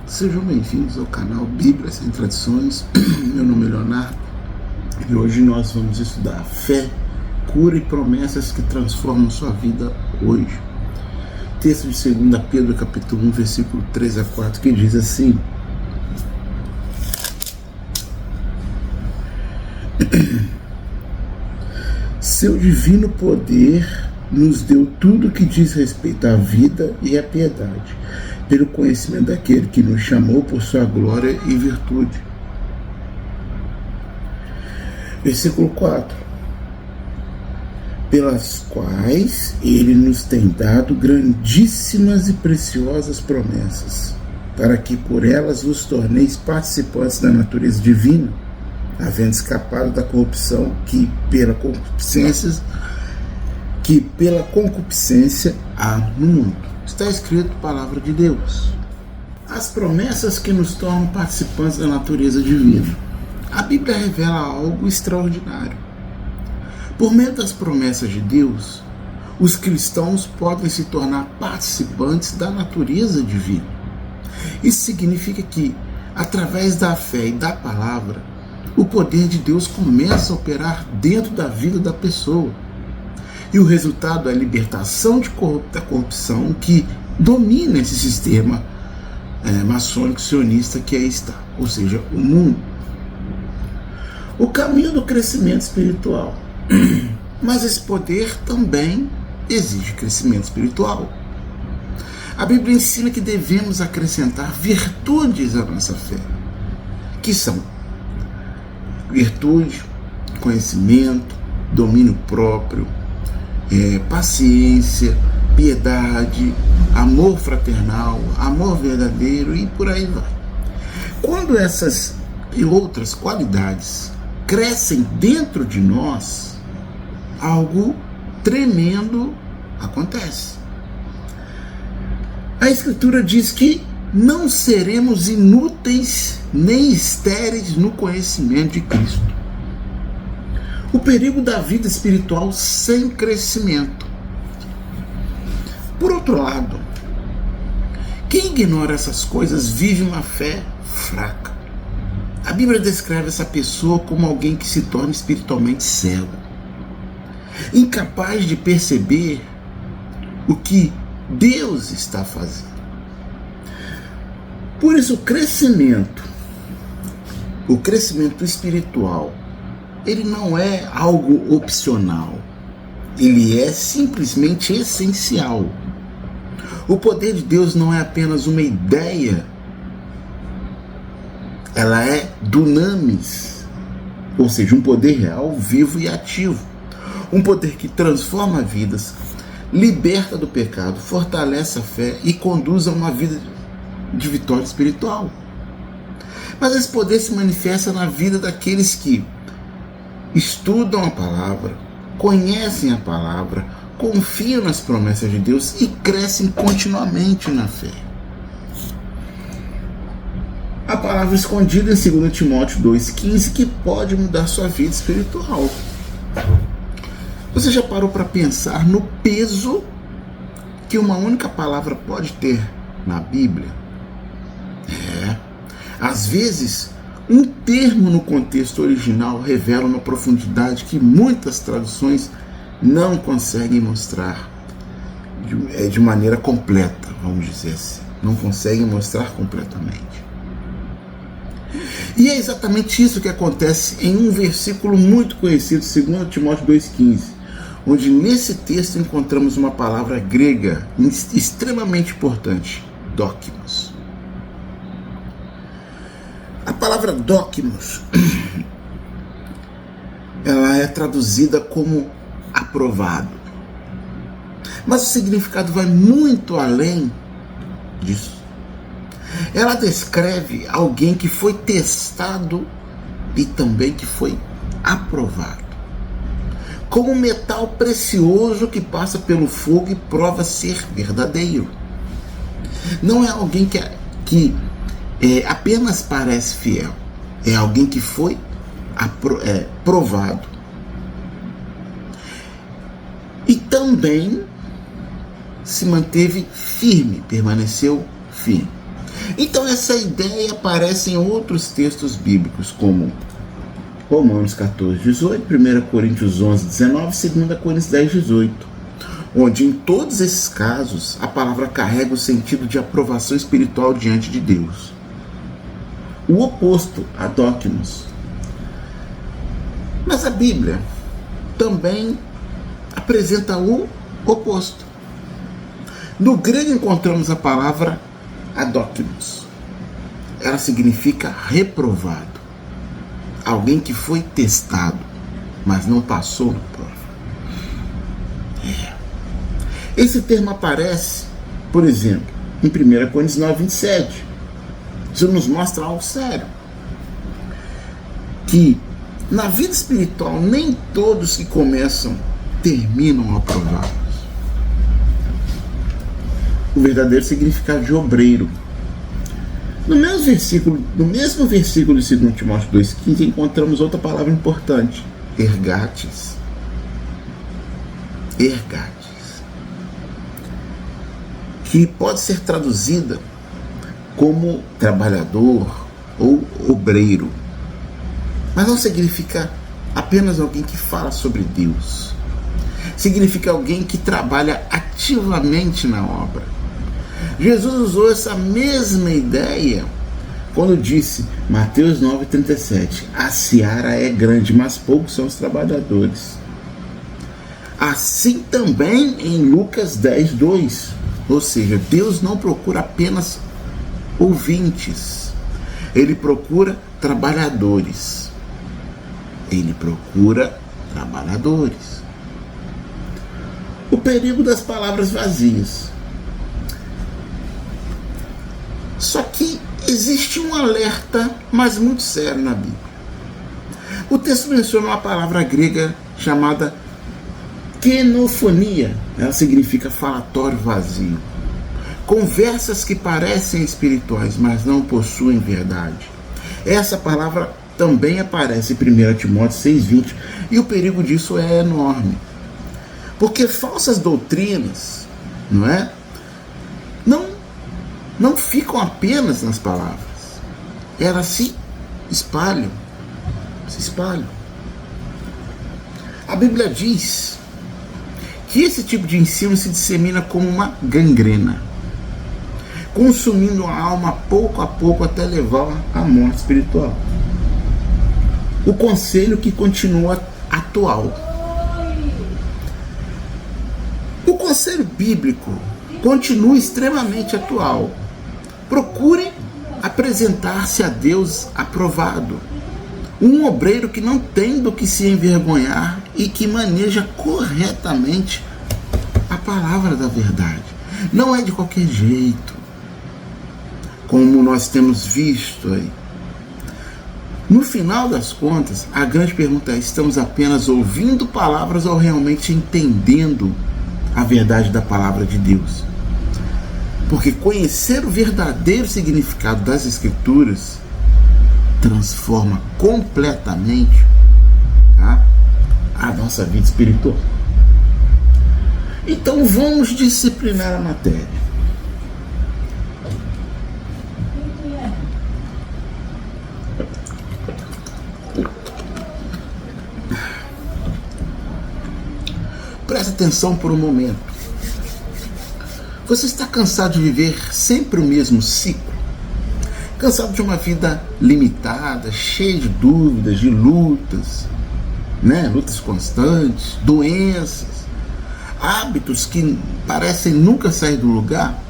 Sejam bem-vindos ao canal Bíblia Sem Tradições. Meu nome é Leonardo e hoje nós vamos estudar fé, cura e promessas que transformam sua vida hoje. Texto de 2 Pedro, capítulo 1, versículo 3 a 4, que diz assim: Seu divino poder nos deu tudo que diz respeito à vida e à piedade, pelo conhecimento daquele que nos chamou por sua glória e virtude. Versículo 4. Pelas quais ele nos tem dado grandíssimas e preciosas promessas, para que por elas vos torneis participantes da natureza divina, havendo escapado da corrupção que pela concupiscência há no mundo. Está escrito palavra de Deus. As promessas que nos tornam participantes da natureza divina. A Bíblia revela algo extraordinário. Por meio das promessas de Deus, os cristãos podem se tornar participantes da natureza divina. Isso significa que, através da fé e da palavra, o poder de Deus começa a operar dentro da vida da pessoa. E o resultado é a libertação da corrupção que domina esse sistema maçônico sionista que aí está, ou seja, o mundo. O caminho do crescimento espiritual. Mas esse poder também exige crescimento espiritual. A Bíblia ensina que devemos acrescentar virtudes à nossa fé, que são virtude, conhecimento, domínio próprio, paciência, piedade, amor fraternal, amor verdadeiro e por aí vai. Quando essas e outras qualidades crescem dentro de nós, algo tremendo acontece. A Escritura diz que não seremos inúteis nem estéreis no conhecimento de Cristo. O perigo da vida espiritual sem crescimento. Por outro lado, quem ignora essas coisas vive uma fé fraca. A Bíblia descreve essa pessoa como alguém que se torna espiritualmente cego, incapaz de perceber o que Deus está fazendo. Por isso, o crescimento espiritual, ele não é algo opcional, ele é simplesmente essencial. O poder de Deus não é apenas uma ideia, ela é dunamis, ou seja, um poder real, vivo e ativo. Um poder que transforma vidas, liberta do pecado, fortalece a fé e conduz a uma vida de vitória espiritual. Mas esse poder se manifesta na vida daqueles que estudam a palavra, conhecem a palavra, confiam nas promessas de Deus e crescem continuamente na fé. A palavra escondida em 2 Timóteo 2,15 que pode mudar sua vida espiritual. Você já parou para pensar no peso que uma única palavra pode ter na Bíblia? Às vezes, um termo no contexto original revela uma profundidade que muitas traduções não conseguem mostrar de maneira completa, vamos dizer assim. Não conseguem mostrar completamente. E é exatamente isso que acontece em um versículo muito conhecido, 2 Timóteo 2,15, onde nesse texto encontramos uma palavra grega extremamente importante, dokimos. A palavra dokimos, ela é traduzida como aprovado. Mas o significado vai muito além disso. Ela descreve alguém que foi testado e também que foi aprovado. Como um metal precioso que passa pelo fogo e prova ser verdadeiro. Não é alguém que apenas parece fiel. É alguém que foi provado. E também se manteve firme, permaneceu firme. Então essa ideia aparece em outros textos bíblicos, como Romanos 14, 18, 1 Coríntios 11, 19, 2 Coríntios 10, 18, onde em todos esses casos a palavra carrega o sentido de aprovação espiritual diante de Deus. O oposto, adóquimos. Mas a Bíblia também apresenta o oposto. No grego encontramos a palavra adóquimos. Ela significa reprovado. Alguém que foi testado, mas não passou na prova. Esse termo aparece, por exemplo, em 1 Coríntios 9, 27. Isso nos mostra algo sério. Que na vida espiritual nem todos que começam terminam aprovados. O verdadeiro significado de obreiro. No mesmo versículo de 2 Timóteo 2,15 encontramos outra palavra importante, ergates. Ergates. Que pode ser traduzida como trabalhador ou obreiro. Mas não significa apenas alguém que fala sobre Deus. Significa alguém que trabalha ativamente na obra. Jesus usou essa mesma ideia quando disse, Mateus 9,37, a seara é grande, mas poucos são os trabalhadores. Assim também em Lucas 10, 2. Ou seja, Deus não procura apenas ouvintes. Ele procura trabalhadores. Ele procura trabalhadores. O perigo das palavras vazias. Só que existe um alerta, mas muito sério na Bíblia. O texto menciona uma palavra grega chamada quenofonia. Ela significa falatório vazio. Conversas que parecem espirituais, mas não possuem verdade. Essa palavra também aparece em 1 Timóteo 6,20 e o perigo disso é enorme. Porque falsas doutrinas, não ficam apenas nas palavras. Elas se espalham. A Bíblia diz que esse tipo de ensino se dissemina como uma gangrena, consumindo a alma pouco a pouco até levá-la à morte espiritual. O conselho que continua atual. O conselho bíblico continua extremamente atual. Procure apresentar-se a Deus aprovado. Um obreiro que não tem do que se envergonhar e que maneja corretamente a palavra da verdade. Não é de qualquer jeito, como nós temos visto aí. No final das contas, a grande pergunta é, estamos apenas ouvindo palavras ou realmente entendendo a verdade da palavra de Deus? Porque conhecer o verdadeiro significado das Escrituras transforma completamente, a nossa vida espiritual. Então vamos disciplinar a matéria. Presta atenção por um momento. Você está cansado de viver sempre o mesmo ciclo? Cansado de uma vida limitada, cheia de dúvidas, de lutas, lutas constantes, doenças, hábitos que parecem nunca sair do lugar?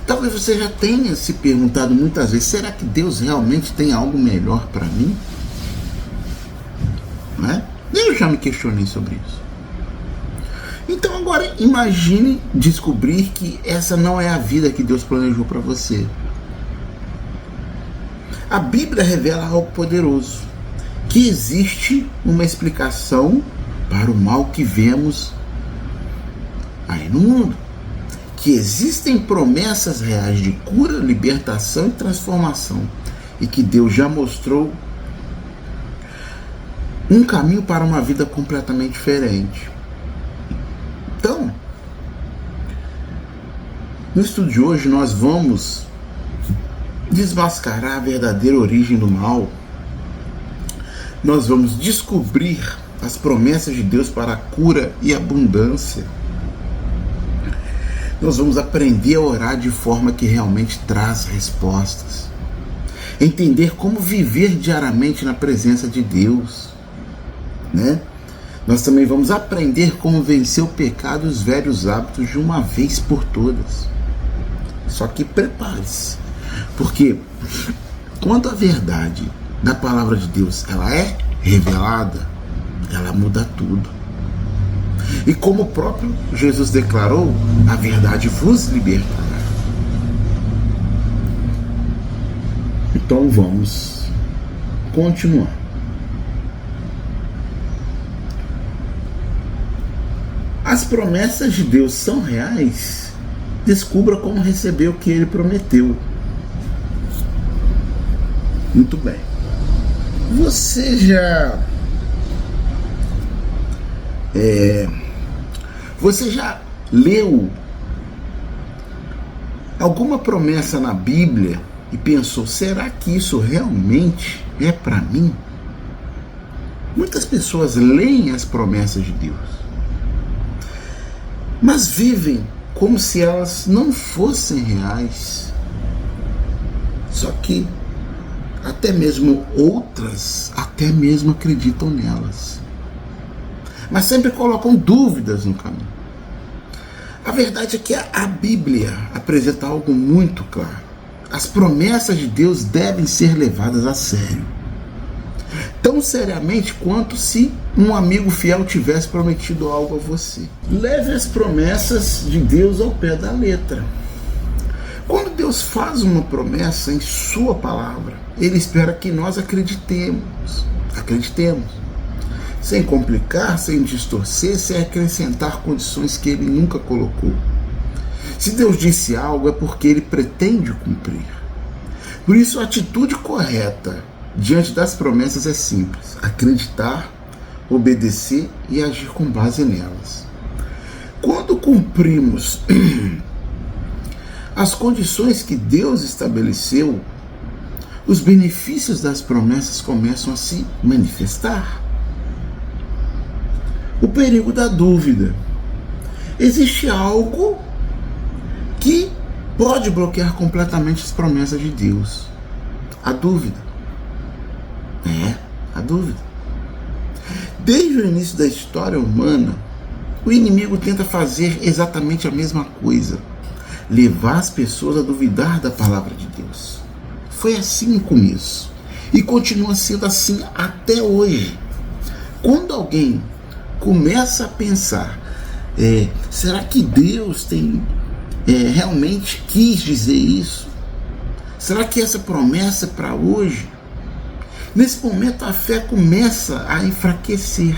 Talvez você já tenha se perguntado muitas vezes, será que Deus realmente tem algo melhor para mim? Eu já me questionei sobre isso. Então agora imagine descobrir que essa não é a vida que Deus planejou para você. A Bíblia revela algo poderoso, que existe uma explicação para o mal que vemos aí no mundo, que existem promessas reais de cura, libertação e transformação, e que Deus já mostrou um caminho para uma vida completamente diferente. Então, no estudo de hoje nós vamos desmascarar a verdadeira origem do mal, nós vamos descobrir as promessas de Deus para a cura e abundância. Nós vamos aprender a orar de forma que realmente traz respostas. Entender como viver diariamente na presença de Deus, né? Nós também vamos aprender como vencer o pecado e os velhos hábitos de uma vez por todas. Só que prepare-se, porque quando a verdade da palavra de Deus ela é revelada, ela muda tudo. E como o próprio Jesus declarou, a verdade vos libertará. Então vamos continuar. As promessas de Deus são reais? Descubra como receber o que Ele prometeu. Muito bem. Você já leu alguma promessa na Bíblia e pensou, será que isso realmente é para mim? Muitas pessoas leem as promessas de Deus, mas vivem como se elas não fossem reais. Só que até mesmo outras, acreditam nelas, mas sempre colocam dúvidas no caminho. A verdade é que a Bíblia apresenta algo muito claro. As promessas de Deus devem ser levadas a sério. Tão seriamente quanto se um amigo fiel tivesse prometido algo a você. Leve as promessas de Deus ao pé da letra. Quando Deus faz uma promessa em sua palavra, Ele espera que nós acreditemos, sem complicar, sem distorcer, sem acrescentar condições que Ele nunca colocou. Se Deus disse algo, é porque Ele pretende cumprir. Por isso, a atitude correta diante das promessas é simples: acreditar, obedecer e agir com base nelas. Quando cumprimos as condições que Deus estabeleceu, os benefícios das promessas começam a se manifestar. O perigo da dúvida. Existe algo que pode bloquear completamente as promessas de Deus. A dúvida. A dúvida. Desde o início da história humana, o inimigo tenta fazer exatamente a mesma coisa: levar as pessoas a duvidar da palavra de Deus. Foi assim no começo e continua sendo assim até hoje. Quando alguém começa a pensar, será que Deus realmente quis dizer isso? Será que essa promessa é para hoje? Nesse momento a fé começa a enfraquecer.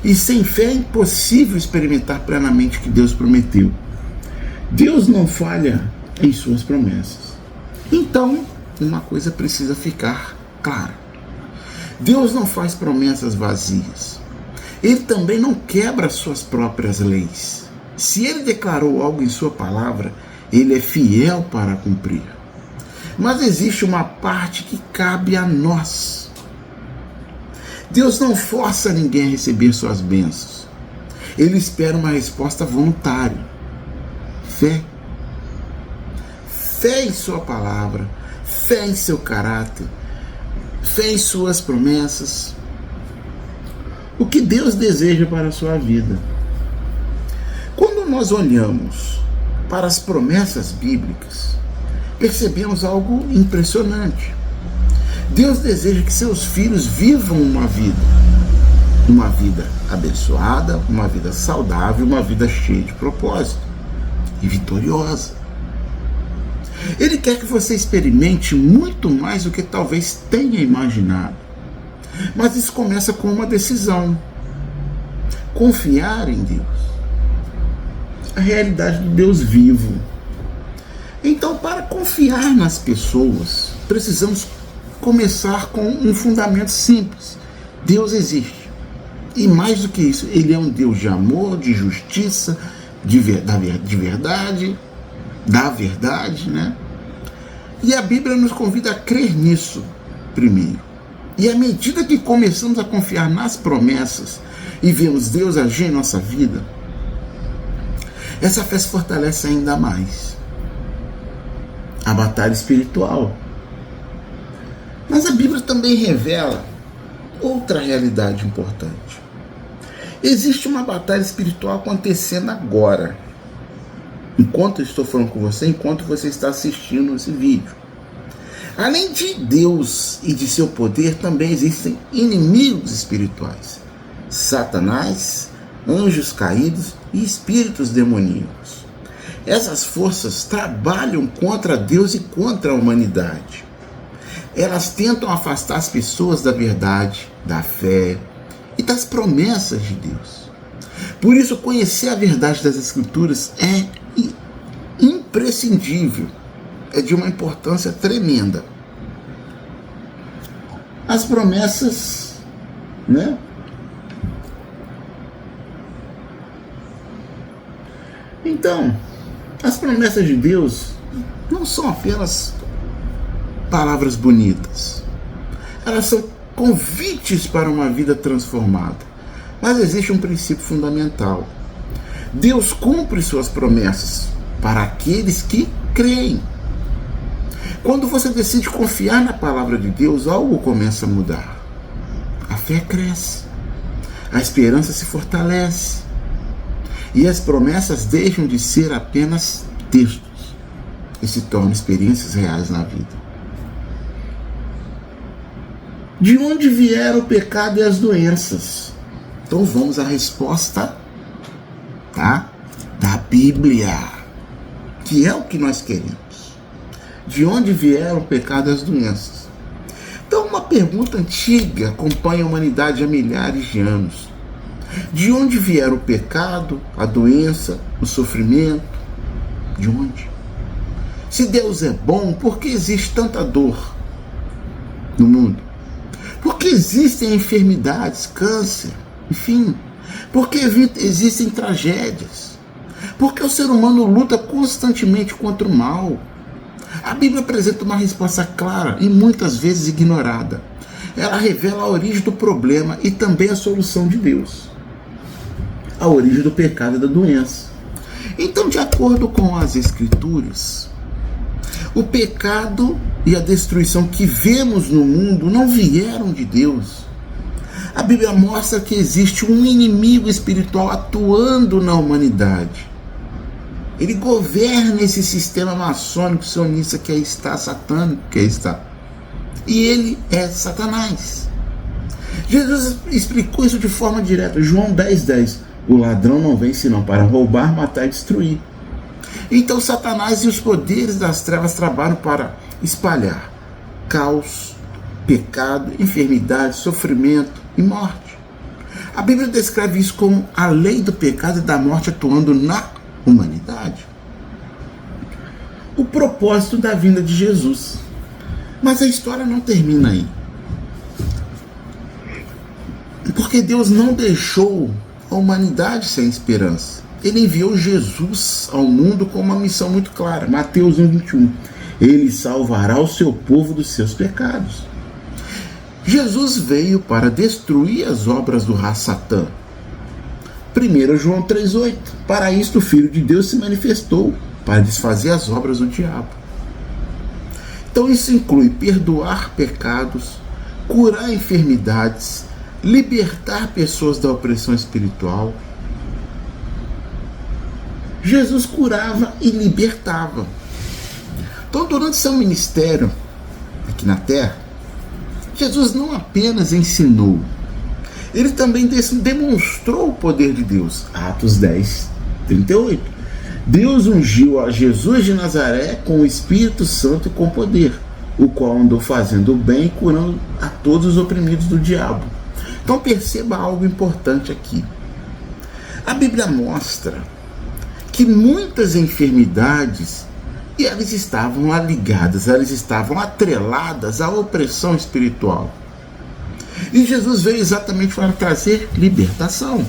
E sem fé é impossível experimentar plenamente o que Deus prometeu. Deus não falha em suas promessas. Então, uma coisa precisa ficar clara: Deus não faz promessas vazias. Ele também não quebra suas próprias leis. Se Ele declarou algo em sua palavra, Ele é fiel para cumprir. Mas existe uma parte que cabe a nós. Deus não força ninguém a receber suas bênçãos. Ele espera uma resposta voluntária. Fé. Fé em sua palavra, fé em seu caráter, fé em suas promessas. O que Deus deseja para a sua vida. Quando nós olhamos para as promessas bíblicas, percebemos algo impressionante. Deus deseja que seus filhos vivam uma vida abençoada, uma vida saudável, uma vida cheia de propósito e vitoriosa. Ele quer que você experimente muito mais do que talvez tenha imaginado. Mas isso começa com uma decisão: confiar em Deus, a realidade do Deus vivo. Então, para confiar nas pessoas, precisamos começar com um fundamento simples: Deus existe. E mais do que isso, Ele é um Deus de amor, de justiça, da verdade, né? E a Bíblia nos convida a crer nisso primeiro. E à medida que começamos a confiar nas promessas e vemos Deus agir em nossa vida, essa fé se fortalece ainda mais. A batalha espiritual. Mas a Bíblia também revela outra realidade importante. Existe uma batalha espiritual acontecendo agora. Enquanto eu estou falando com você, enquanto você está assistindo esse vídeo. Além de Deus e de seu poder, também existem inimigos espirituais. Satanás, anjos caídos e espíritos demoníacos. Essas forças trabalham contra Deus e contra a humanidade. Elas tentam afastar as pessoas da verdade, da fé e das promessas de Deus. Por isso, conhecer a verdade das Escrituras é imprescindível, é de uma importância tremenda. As promessas, né? Então, as promessas de Deus não são apenas palavras bonitas. Elas são convites para uma vida transformada. Mas existe um princípio fundamental. Deus cumpre suas promessas para aqueles que creem. Quando você decide confiar na palavra de Deus, algo começa a mudar. A fé cresce. A esperança se fortalece. E as promessas deixam de ser apenas textos e se tornam experiências reais na vida. De onde vieram o pecado e as doenças? Então vamos à resposta, tá? Da Bíblia, que é o que nós queremos. De onde vieram o pecado e as doenças? Então, uma pergunta antiga acompanha a humanidade há milhares de anos. De onde vieram o pecado, a doença, o sofrimento? De onde? Se Deus é bom, por que existe tanta dor no mundo? Por que existem enfermidades, câncer, enfim? Por que existem tragédias? Por que o ser humano luta constantemente contra o mal? A Bíblia apresenta uma resposta clara e muitas vezes ignorada. Ela revela a origem do problema e também a solução de Deus. A origem do pecado e da doença. Então, de acordo com as Escrituras, o pecado e a destruição que vemos no mundo não vieram de Deus. A Bíblia mostra que existe um inimigo espiritual atuando na humanidade. Ele governa esse sistema maçônico sionista que aí está, satânico que aí está. E ele é Satanás. Jesus explicou isso de forma direta. João 10:10. O ladrão não vem senão para roubar, matar e destruir. Então Satanás e os poderes das trevas trabalham para espalhar caos, pecado, enfermidade, sofrimento e morte. A Bíblia descreve isso como a lei do pecado e da morte atuando na humanidade. O propósito da vinda de Jesus. Mas a história não termina aí. Porque Deus não deixou a humanidade sem esperança. Ele enviou Jesus ao mundo com uma missão muito clara. Mateus 1:21. Ele salvará o seu povo dos seus pecados. Jesus veio para destruir as obras do Satã. 1 João 3:8. Para isto o Filho de Deus se manifestou, para desfazer as obras do diabo. Então isso inclui perdoar pecados, curar enfermidades, libertar pessoas da opressão espiritual. Jesus curava e libertava. Então, durante seu ministério aqui na terra, Jesus não apenas ensinou, ele também demonstrou o poder de Deus. Atos 10:38. Deus ungiu a Jesus de Nazaré com o Espírito Santo e com poder, o qual andou fazendo o bem e curando a todos os oprimidos do diabo. Então perceba algo importante aqui. A Bíblia mostra que muitas enfermidades, e elas estavam ligadas, elas estavam atreladas à opressão espiritual. E Jesus veio exatamente para trazer libertação.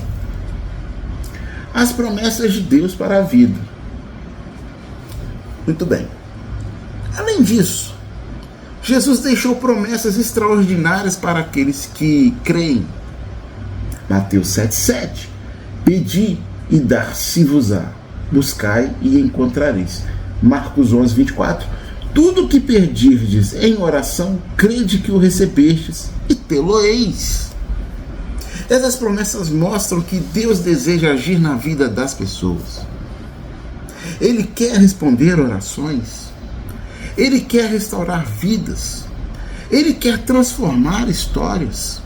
As promessas de Deus para a vida. Muito bem. Além disso, Jesus deixou promessas extraordinárias para aqueles que creem. Mateus 7,7: Pedi e dar-se-vos-á, buscai e encontrareis. Marcos 11,24: Tudo que pedirdes em oração, crede que o recebestes e tê-lo-eis. Essas promessas mostram que Deus deseja agir na vida das pessoas. Ele quer responder orações. Ele quer restaurar vidas. Ele quer transformar histórias.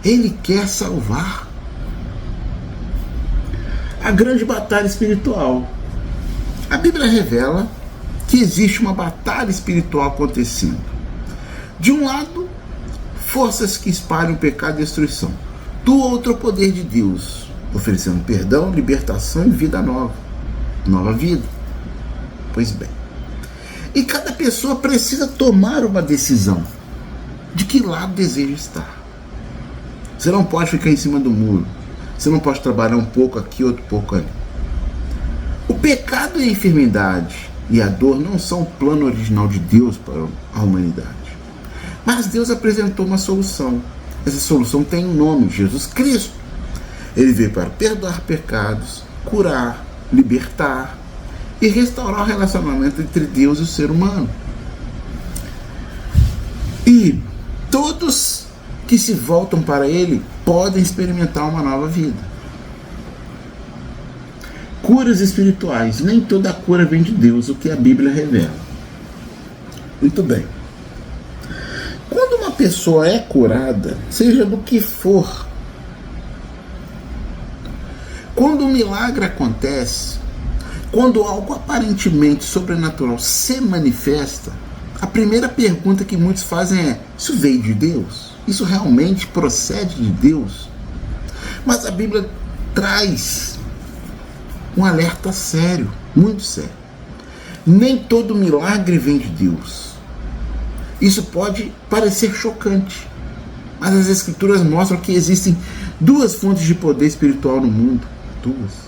Ele quer salvar. A grande batalha espiritual. A Bíblia revela que existe uma batalha espiritual acontecendo. De um lado, forças que espalham pecado e destruição. Do outro, o poder de Deus, oferecendo perdão, libertação e vida nova. Nova vida. Pois bem. E cada pessoa precisa tomar uma decisão de que lado deseja estar. Você não pode ficar em cima do muro. Você não pode trabalhar um pouco aqui, outro pouco ali. O pecado e a enfermidade e a dor não são o plano original de Deus para a humanidade. Mas Deus apresentou uma solução. Essa solução tem um nome: Jesus Cristo. Ele veio para perdoar pecados, curar, libertar e restaurar o relacionamento entre Deus e o ser humano. E todos que se voltam para Ele podem experimentar uma nova vida. Curas espirituais. Nem toda cura vem de Deus, o que a Bíblia revela. Muito bem. Quando uma pessoa é curada, seja do que for, quando um milagre acontece, quando algo aparentemente sobrenatural se manifesta, a primeira pergunta que muitos fazem é: isso veio de Deus? Isso realmente procede de Deus? Mas a Bíblia traz um alerta sério, muito sério. Nem todo milagre vem de Deus. Isso pode parecer chocante, mas as Escrituras mostram que existem duas fontes de poder espiritual no mundo. Duas.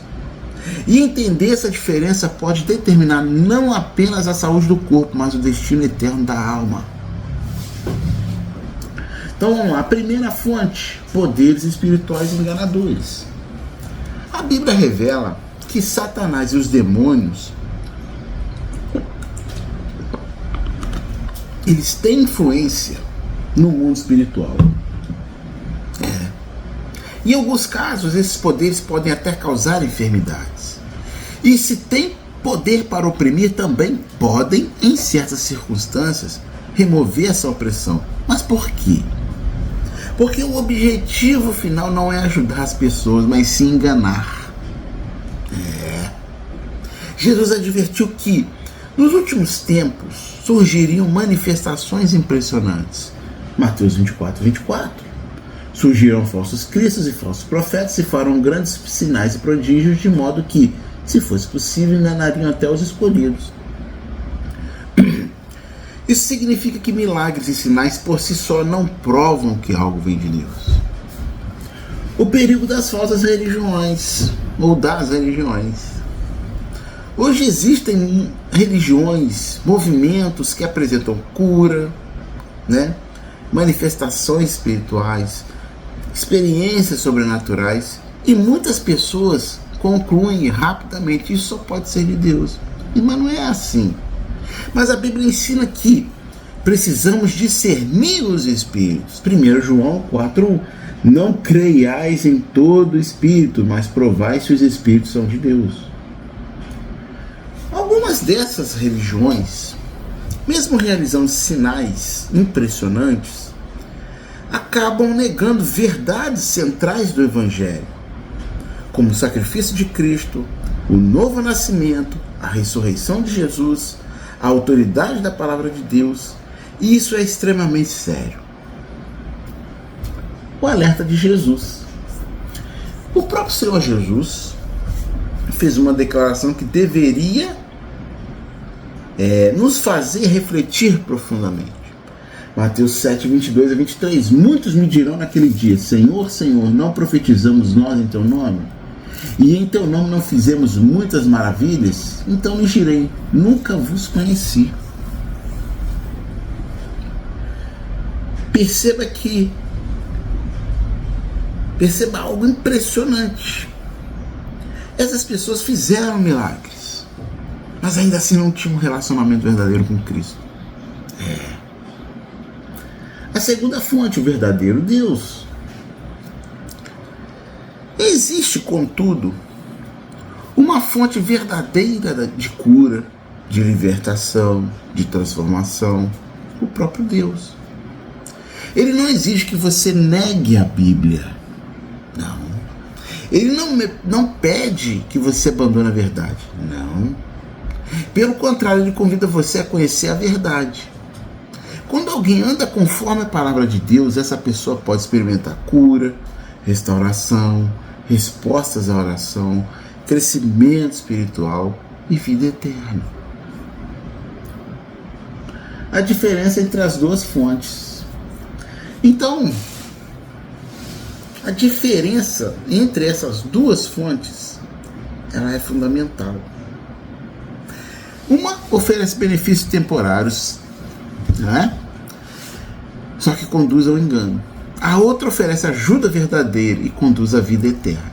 E entender essa diferença pode determinar não apenas a saúde do corpo, mas o destino eterno da alma. Então vamos lá. A primeira fonte: poderes espirituais enganadores. A Bíblia revela que Satanás e os demônios, eles têm influência no mundo espiritual. Em alguns casos, esses poderes podem até causar enfermidades. E se tem poder para oprimir, também podem, em certas circunstâncias, remover essa opressão. Mas por quê? Porque o objetivo final não é ajudar as pessoas, mas sim enganar. Jesus advertiu que, nos últimos tempos, surgiriam manifestações impressionantes. Mateus 24. Surgirão falsos cristos e falsos profetas e farão grandes sinais e prodígios, de modo que, se fosse possível, enganariam até os escolhidos. Isso significa que milagres e sinais por si só não provam que algo vem de Deus. O perigo das falsas religiões, ou das religiões. Hoje existem religiões, movimentos que apresentam cura, manifestações espirituais, experiências sobrenaturais, e muitas pessoas concluem rapidamente: isso só pode ser de Deus. Mas não é assim. Mas a Bíblia ensina que precisamos discernir os espíritos. 1 João 4:1: Não creiais em todo espírito, mas provai se os espíritos são de Deus. Algumas dessas religiões, mesmo realizando sinais impressionantes, acabam negando verdades centrais do Evangelho, como o sacrifício de Cristo, o novo nascimento, a ressurreição de Jesus, a autoridade da palavra de Deus, e isso é extremamente sério. O alerta de Jesus. O próprio Senhor Jesus fez uma declaração que deveria nos fazer refletir profundamente. Mateus 7:22-23. Muitos me dirão naquele dia: Senhor, Senhor, não profetizamos nós em teu nome? E em teu nome não fizemos muitas maravilhas? Então lhes direi: nunca vos conheci. Perceba algo impressionante. Essas pessoas fizeram milagres, mas ainda assim não tinham um relacionamento verdadeiro com Cristo. A segunda fonte, o verdadeiro Deus. Existe, contudo, uma fonte verdadeira de cura, de libertação, de transformação, o próprio Deus. Ele não exige que você negue a Bíblia. Não. Ele não pede que você abandone a verdade. Não. Pelo contrário, ele convida você a conhecer a verdade. Quando alguém anda conforme a palavra de Deus, essa pessoa pode experimentar cura, restauração, respostas à oração, crescimento espiritual e vida eterna. A diferença entre as duas fontes. Então, a diferença entre essas duas fontes, ela é fundamental. Uma oferece benefícios temporários, né? Só que conduz ao engano. A outra oferece ajuda verdadeira e conduz à vida eterna.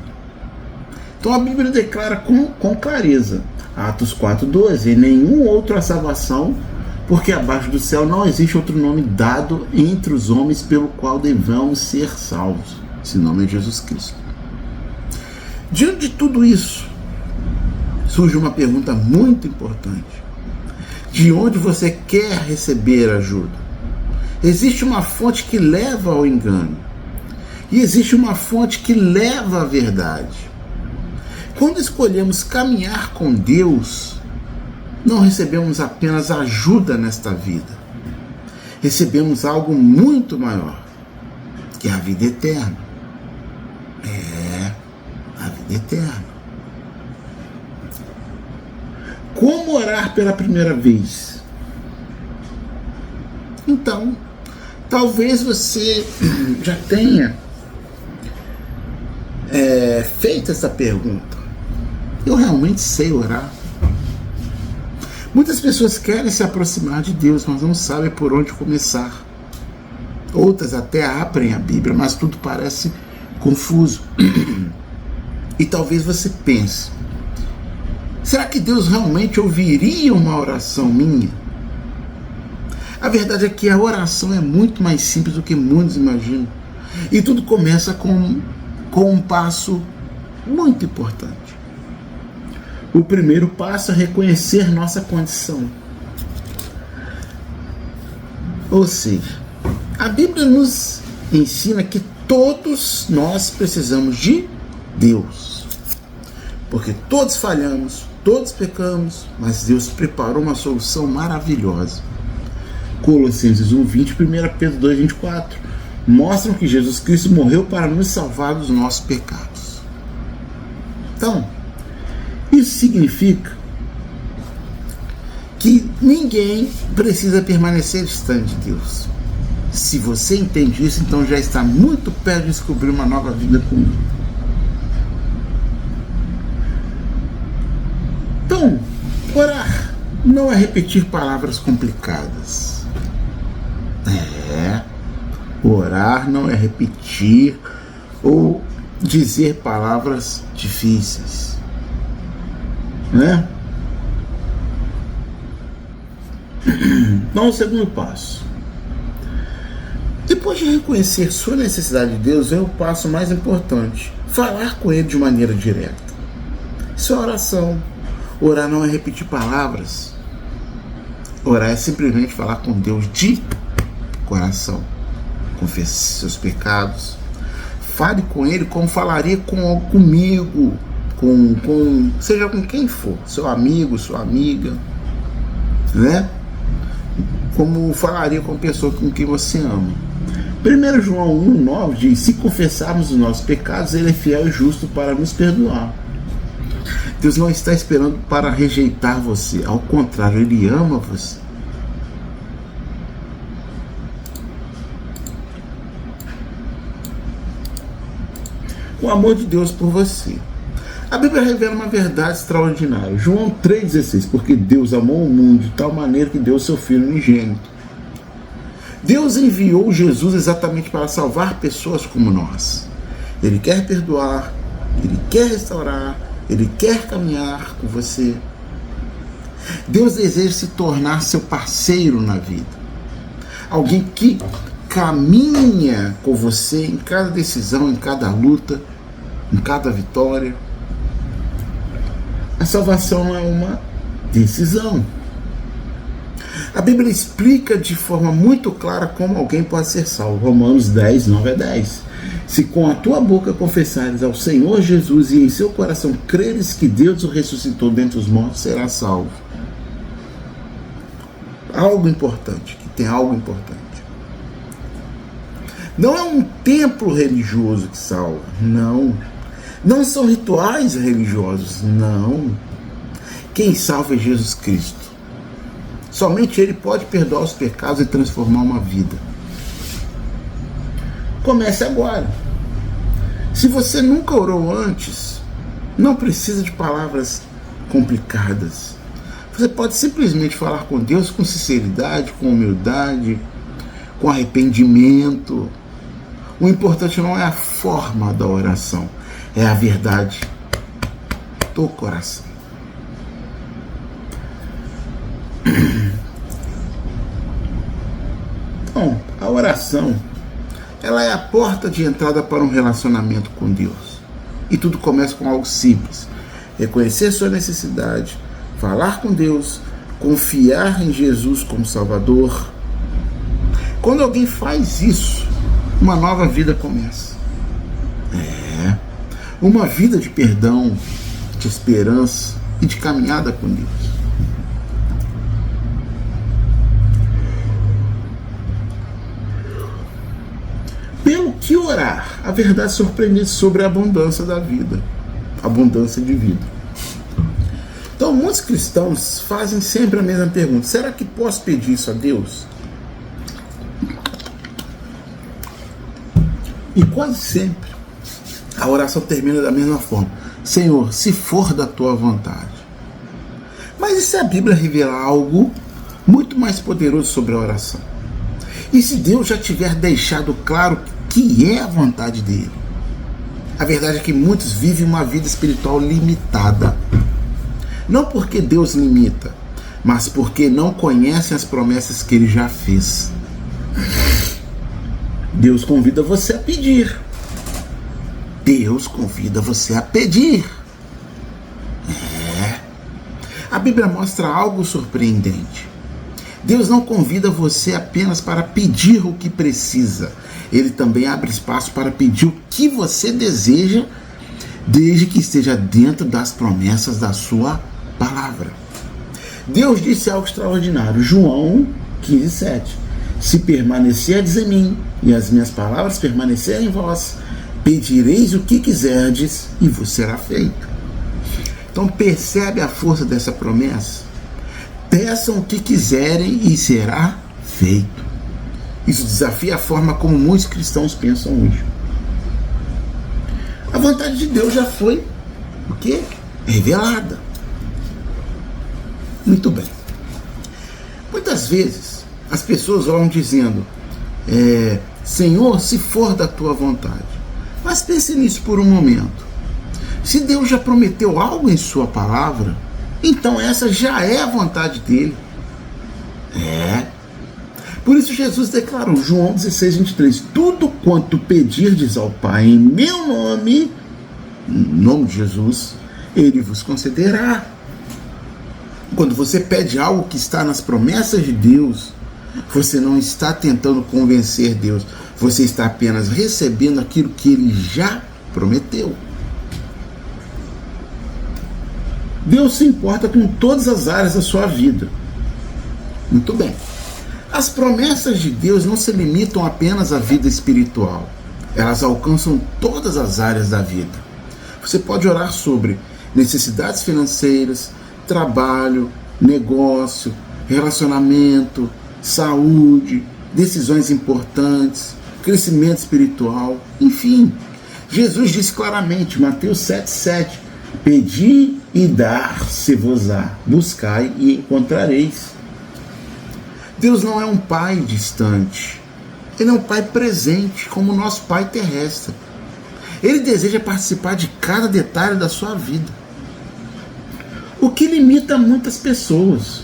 Então a Bíblia declara com clareza, Atos 4:12, em nenhum outro há salvação, porque abaixo do céu não existe outro nome dado entre os homens pelo qual devamos ser salvos. Esse nome é Jesus Cristo. Diante de tudo isso, surge uma pergunta muito importante. De onde você quer receber ajuda? Existe uma fonte que leva ao engano. E existe uma fonte que leva à verdade. Quando escolhemos caminhar com Deus, não recebemos apenas ajuda nesta vida. Recebemos algo muito maior, que é a vida eterna. A vida eterna. Como orar pela primeira vez? Então, talvez você já tenha feito essa pergunta. Eu realmente sei orar? Muitas pessoas querem se aproximar de Deus, mas não sabem por onde começar. Outras até abrem a Bíblia, mas tudo parece confuso. E talvez você pense, será que Deus realmente ouviria uma oração minha? A verdade é que a oração é muito mais simples do que muitos imaginam. E tudo começa com um passo muito importante. O primeiro passo é reconhecer nossa condição. Ou seja, a Bíblia nos ensina que todos nós precisamos de Deus. Porque todos falhamos, todos pecamos, mas Deus preparou uma solução maravilhosa. Colossenses 1:20 e 1 Pedro 2:24 mostram que Jesus Cristo morreu para nos salvar dos nossos pecados. Então, isso significa que ninguém precisa permanecer distante de Deus. Se você entende isso, então já está muito perto de descobrir uma nova vida comigo. Então, orar não é repetir palavras complicadas. Orar não é repetir ou dizer palavras difíceis, né? Então, o segundo passo. Depois de reconhecer sua necessidade de Deus, vem o passo mais importante: falar com Ele de maneira direta. Isso é oração. Orar não é repetir palavras. Orar é simplesmente falar com Deus de coração. Confesse seus pecados. Fale com Ele como falaria comigo, seja com quem for, seu amigo, sua amiga, né? Como falaria com a pessoa com quem você ama. 1 João 1:9 diz: se confessarmos os nossos pecados, Ele é fiel e justo para nos perdoar. Deus não está esperando para rejeitar você, ao contrário, Ele ama você. O amor de Deus por você. A Bíblia revela uma verdade extraordinária. João 3,16, porque Deus amou o mundo de tal maneira que deu seu Filho unigênito. Deus enviou Jesus exatamente para salvar pessoas como nós. Ele quer perdoar, Ele quer restaurar, Ele quer caminhar com você. Deus deseja se tornar seu parceiro na vida. Alguém que caminha com você em cada decisão, em cada luta, em cada vitória. A salvação não é uma decisão. A Bíblia explica de forma muito clara como alguém pode ser salvo. Romanos 10, 9 a 10. Se com a tua boca confessares ao Senhor Jesus e em seu coração creres que Deus o ressuscitou dentre os mortos, serás salvo. Algo importante, que tem algo importante. Não é um templo religioso que salva, não. Não são rituais religiosos, não. Quem salva é Jesus Cristo. Somente Ele pode perdoar os pecados e transformar uma vida. Comece agora. Se você nunca orou antes, não precisa de palavras complicadas. Você pode simplesmente falar com Deus com sinceridade, com humildade, com arrependimento. O importante não é a forma da oração, é a verdade do coração. Então, a oração, ela é a porta de entrada para um relacionamento com Deus. E tudo começa com algo simples. Reconhecer sua necessidade, falar com Deus, confiar em Jesus como Salvador. Quando alguém faz isso, uma nova vida começa. Uma vida de perdão, de esperança e de caminhada com Deus. Pelo que orar? A verdade surpreendente sobre a abundância da vida. Abundância de vida. Então, muitos cristãos fazem sempre a mesma pergunta. Será que posso pedir isso a Deus? E quase sempre a oração termina da mesma forma. Senhor, se for da tua vontade. Mas e se a Bíblia revelar algo muito mais poderoso sobre a oração? E se Deus já tiver deixado claro que é a vontade dele? A verdade é que muitos vivem uma vida espiritual limitada. Não porque Deus limita, mas porque não conhecem as promessas que ele já fez. Deus convida você a pedir. Deus convida você a pedir. A Bíblia mostra algo surpreendente. Deus não convida você apenas para pedir o que precisa. Ele também abre espaço para pedir o que você deseja, desde que esteja dentro das promessas da sua palavra. Deus disse algo extraordinário. João 15:7. Se permanecerdes em mim e as minhas palavras permanecerem em vós, pedireis o que quiserdes e vos será feito. Então percebe a força dessa promessa? Peçam o que quiserem e será feito. Isso desafia a forma como muitos cristãos pensam hoje. A vontade de Deus já foi o quê? Revelada. Muito bem. Muitas vezes as pessoas vão dizendo, Senhor, se for da tua vontade. Mas pense nisso por um momento. Se Deus já prometeu algo em sua palavra, então essa já é a vontade dele. Por isso Jesus declarou, João 16:23, tudo quanto pedirdes ao Pai em meu nome, em nome de Jesus, ele vos concederá. Quando você pede algo que está nas promessas de Deus, você não está tentando convencer Deus, você está apenas recebendo aquilo que ele já prometeu. Deus se importa com todas as áreas da sua vida. Muito bem. As promessas de Deus não se limitam apenas à vida espiritual. Elas alcançam todas as áreas da vida. Você pode orar sobre necessidades financeiras, trabalho, negócio, relacionamento, saúde, decisões importantes, crescimento espiritual, enfim. Jesus disse claramente, Mateus 7:7, pedi e dar-se-vos-á, buscai e encontrareis. Deus não é um pai distante. Ele é um pai presente, como o nosso pai terrestre. Ele deseja participar de cada detalhe da sua vida. O que limita muitas pessoas.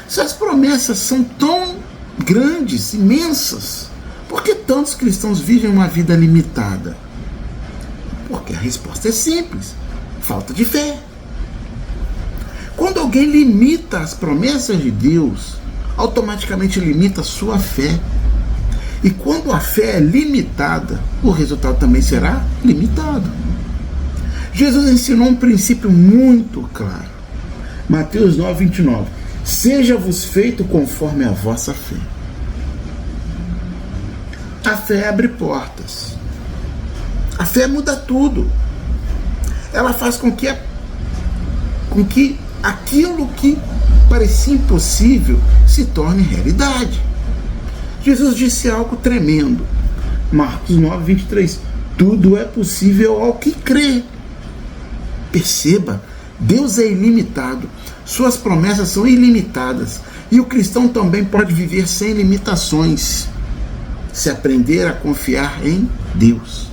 Suas promessas são tão grandes, imensas. Por que tantos cristãos vivem uma vida limitada? Porque a resposta é simples: falta de fé. Quando alguém limita as promessas de Deus, automaticamente limita a sua fé. E quando a fé é limitada, o resultado também será limitado. Jesus ensinou um princípio muito claro. Mateus 9, 29. Seja-vos feito conforme a vossa fé. A fé abre portas. A fé muda tudo. Ela faz com que aquilo que parecia impossível se torne realidade. Jesus disse algo tremendo. Marcos 9, 23. Tudo é possível ao que crê. Perceba, Deus é ilimitado. Suas promessas são ilimitadas. E o cristão também pode viver sem limitações, se aprender a confiar em Deus.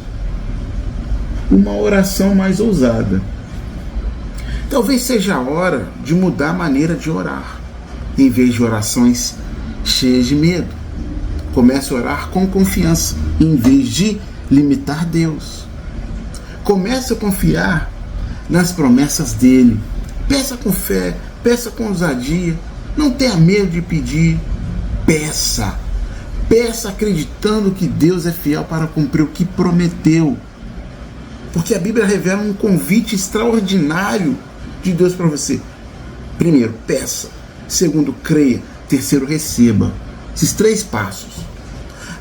Uma oração mais ousada. Talvez seja a hora de mudar a maneira de orar. Em vez de orações cheias de medo, comece a orar com confiança, em vez de limitar Deus. Comece a confiar nas promessas dele. Peça com fé, peça com ousadia. Não tenha medo de pedir. Peça. Peça acreditando que Deus é fiel para cumprir o que prometeu. Porque a Bíblia revela um convite extraordinário de Deus para você. Primeiro, peça. Segundo, creia. Terceiro, receba. Esses 3 passos.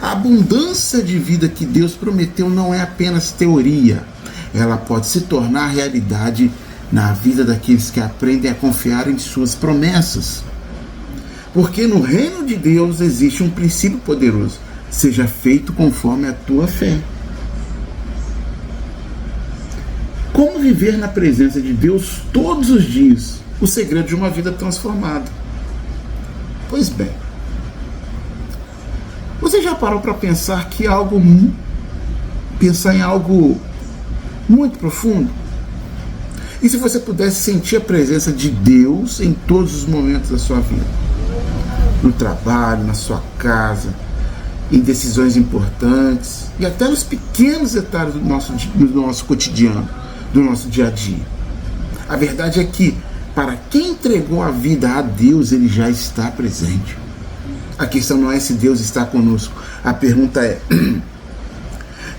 A abundância de vida que Deus prometeu não é apenas teoria. Ela pode se tornar realidade na vida daqueles que aprendem a confiar em suas promessas. Porque no reino de Deus existe um princípio poderoso. Seja feito conforme a tua fé. Como viver na presença de Deus todos os dias? O segredo de uma vida transformada. Pois bem, você já parou para pensar em algo muito profundo? E se você pudesse sentir a presença de Deus em todos os momentos da sua vida? No trabalho, na sua casa, em decisões importantes e até nos pequenos detalhes do nosso cotidiano, do nosso dia a dia. A verdade é que, para quem entregou a vida a Deus, Ele já está presente. A questão não é se Deus está conosco. A pergunta é: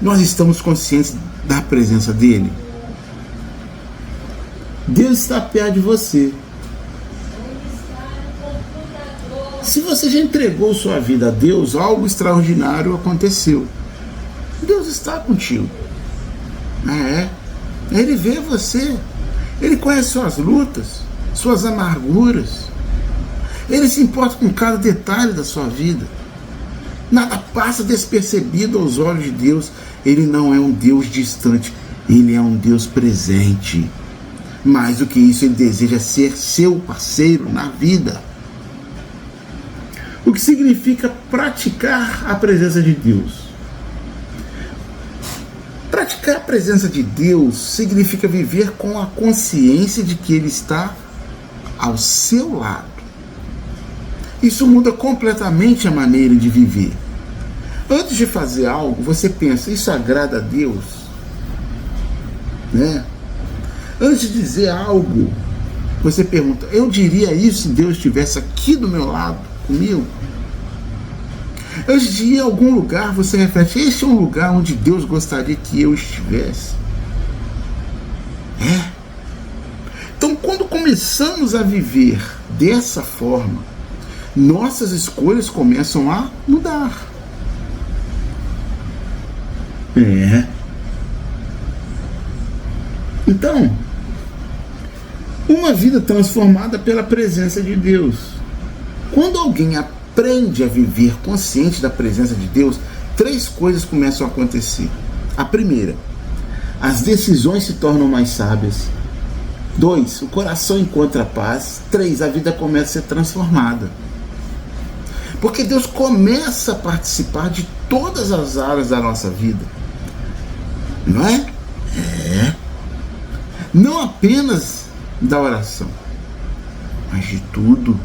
nós estamos conscientes da presença dEle? Deus está perto de você. Se você já entregou sua vida a Deus, algo extraordinário aconteceu. Deus está contigo. Ele vê você. Ele conhece suas lutas, suas amarguras. Ele se importa com cada detalhe da sua vida. Nada passa despercebido aos olhos de Deus. Ele não é um Deus distante. Ele é um Deus presente. Mais do que isso, Ele deseja ser seu parceiro na vida. O que significa praticar a presença de Deus? Praticar a presença de Deus significa viver com a consciência de que Ele está ao seu lado. Isso muda completamente a maneira de viver. Antes de fazer algo, você pensa: isso agrada a Deus? Antes de dizer algo, você pergunta: eu diria isso se Deus estivesse aqui do meu lado, comigo? Antes de ir a algum lugar, você reflete: este é um lugar onde Deus gostaria que eu estivesse? Então, quando começamos a viver dessa forma, nossas escolhas começam a mudar. Então, uma vida transformada pela presença de Deus. Quando alguém aprende a viver consciente da presença de Deus, 3 coisas começam a acontecer. A primeira, as decisões se tornam mais sábias. 2, o coração encontra paz. 3, a vida começa a ser transformada. Porque Deus começa a participar de todas as áreas da nossa vida. Não é? É. Não apenas da oração, mas de tudo.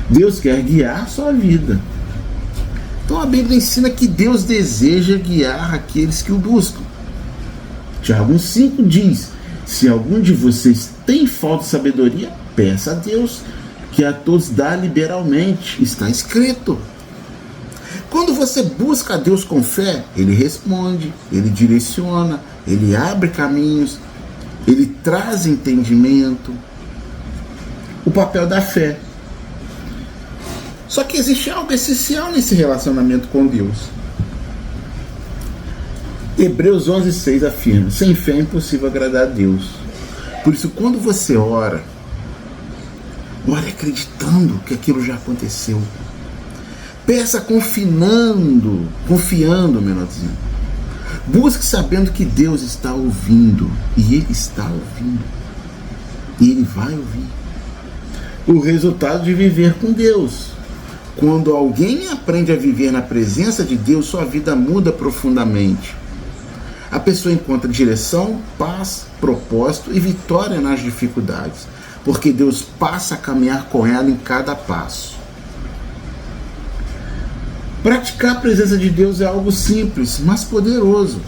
Deus quer guiar a sua vida. Então a Bíblia ensina que Deus deseja guiar aqueles que o buscam. Tiago 1,5 diz: se algum de vocês tem falta de sabedoria, peça a Deus, que a todos dá liberalmente. Está escrito. Quando você busca a Deus com fé, Ele responde, Ele direciona, Ele abre caminhos, Ele traz entendimento. O papel da fé. Só que existe algo essencial nesse relacionamento com Deus. Hebreus 11,6 afirma: sem fé é impossível agradar a Deus. Por isso, quando você ora, ore acreditando que aquilo já aconteceu. Peça confiando, melhor dizendo. Busque sabendo que Deus está ouvindo. E Ele está ouvindo. E Ele vai ouvir. O resultado de viver com Deus. Quando alguém aprende a viver na presença de Deus, sua vida muda profundamente. A pessoa encontra direção, paz, propósito e vitória nas dificuldades, porque Deus passa a caminhar com ela em cada passo. Praticar a presença de Deus é algo simples, mas poderoso.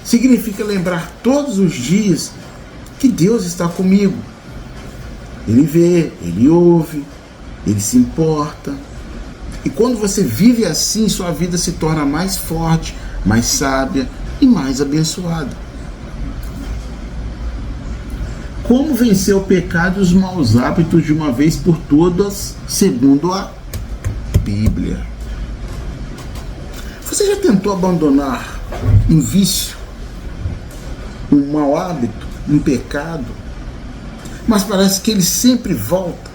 Significa lembrar todos os dias que Deus está comigo. Ele vê, Ele ouve, Ele se importa. E quando você vive assim, sua vida se torna mais forte, mais sábia e mais abençoada. Como vencer o pecado e os maus hábitos de uma vez por todas, segundo a Bíblia? Você já tentou abandonar um vício, um mau hábito, um pecado, mas parece que ele sempre volta?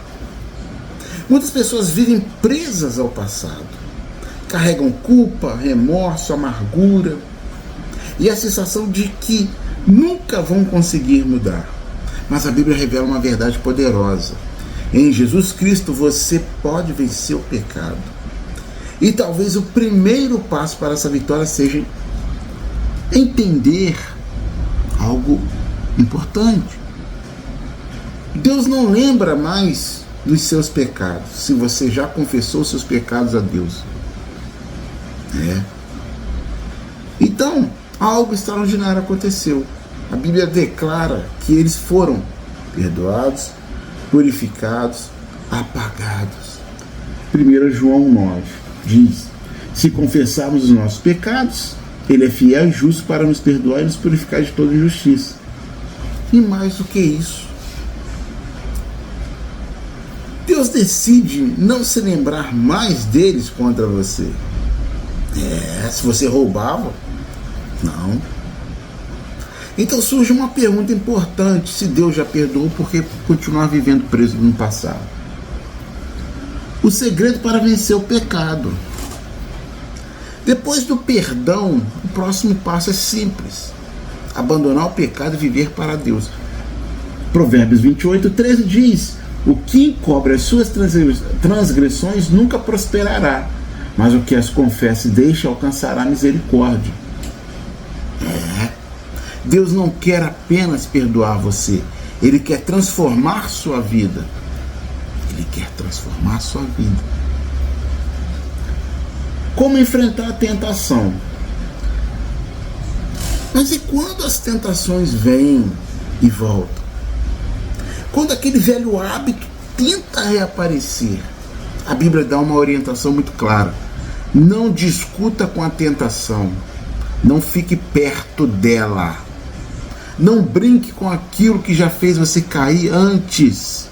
Muitas pessoas vivem presas ao passado, carregam culpa, remorso, amargura e a sensação de que nunca vão conseguir mudar. Mas a Bíblia revela uma verdade poderosa. Em Jesus Cristo você pode vencer o pecado. E talvez o primeiro passo para essa vitória seja entender algo importante. Deus não lembra mais dos seus pecados, se você já confessou seus pecados a Deus. Então, algo extraordinário aconteceu. A Bíblia declara que eles foram perdoados, purificados, apagados. 1 João 9 diz: se confessarmos os nossos pecados, Ele é fiel e justo para nos perdoar e nos purificar de toda injustiça. E mais do que isso, Deus decide não se lembrar mais deles contra você. Se você roubava, não. Então surge uma pergunta importante: se Deus já perdoou, por que continuar vivendo preso no passado? O segredo para vencer o pecado. Depois do perdão, o próximo passo é simples: abandonar o pecado e viver para Deus. Provérbios 28:13 diz: o que encobre as suas transgressões nunca prosperará, mas o que as confessa e deixa alcançará misericórdia. Deus não quer apenas perdoar você, Ele quer transformar sua vida. Ele quer transformar sua vida. Como enfrentar a tentação? Mas e quando as tentações vêm e voltam? Quando aquele velho hábito tenta reaparecer, a Bíblia dá uma orientação muito clara: não discuta com a tentação, não fique perto dela. Não brinque com aquilo que já fez você cair antes.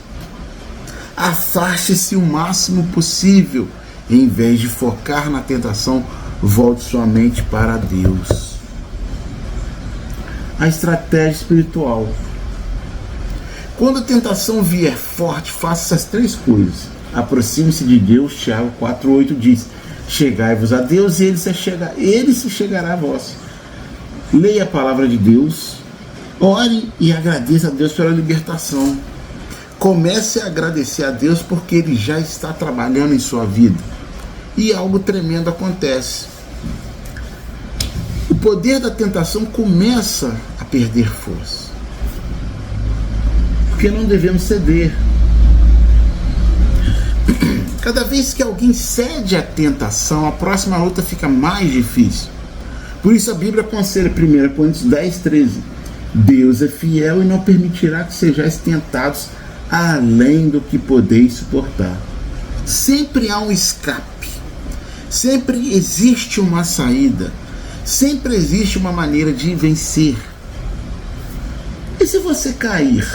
Afaste-se o máximo possível. Em vez de focar na tentação, volte sua mente para Deus. A estratégia espiritual. Quando a tentação vier forte, faça essas 3 coisas. Aproxime-se de Deus. Tiago 4:8 diz: chegai-vos a Deus e Ele se chegará a vós. Leia a palavra de Deus. Ore e agradeça a Deus pela libertação. Comece a agradecer a Deus porque Ele já está trabalhando em sua vida. E algo tremendo acontece. O poder da tentação começa a perder força. Porque não devemos ceder. Cada vez que alguém cede à tentação, a próxima luta fica mais difícil. Por isso a Bíblia aconselha, 1 Coríntios 10, 13. Deus é fiel e não permitirá que sejais tentados além do que podeis suportar. Sempre há um escape. Sempre existe uma saída. Sempre existe uma maneira de vencer. E se você cair?